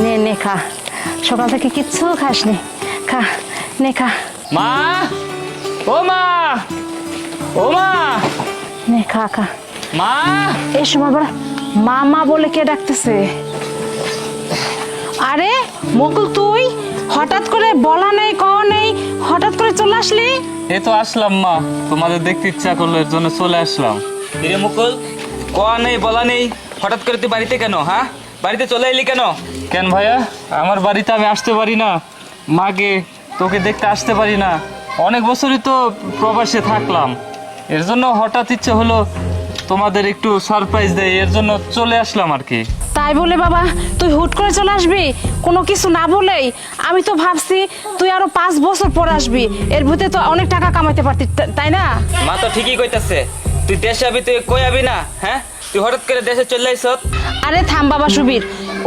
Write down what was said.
নে নে খা, সকাল থেকে কিচ্ছু খাসনি, খা নে খা। মা, ও মা, ও মা, নে খা খা। মা। এই সময় বড় মা মা বলে কে ডাকতেছে? আরে মুকুল, তুই হঠাৎ করে বলা নেই কওয়া নেই, হঠাৎ করে চলে আসলি? এই তো আসলাম মা, তোমাদের দেখতে ইচ্ছা করলো এর জন্য চলে আসলাম। কিরে মুকুল, কোয়া নেই বলা নেই, হঠাৎ করে তুই বাড়িতে কেন? হ্যাঁ, বাড়িতে চলে এলি কেন? কেন ভাইয়া, আমার বাড়িতে আমি আসতে পারি না? মাকে তোকে দেখতে আসতে পারি না? অনেক বছরই তো প্রবাসে থাকলাম, এর জন্য হঠাৎ ইচ্ছে হলো তোমাদের একটু সারপ্রাইজ দেয়, এর জন্য চলে আসলাম আর কি। তাই বলে বাবা তুই হুট করে চলে আসবি কোনো কিছু না বলেই? আমি তো ভাবছি তুই আরো 5 বছর পর আসবি, এর ভিতরে তো অনেক টাকা কামাইতে পারতি, তাই না? মা তো ঠিকই কইতাছে, তুই দেশে আবি, তুই কই আবি না? হ্যাঁ, তুই হঠাৎ করে দেশে চলে আইছ। আরে থাম বাবা সুবীর,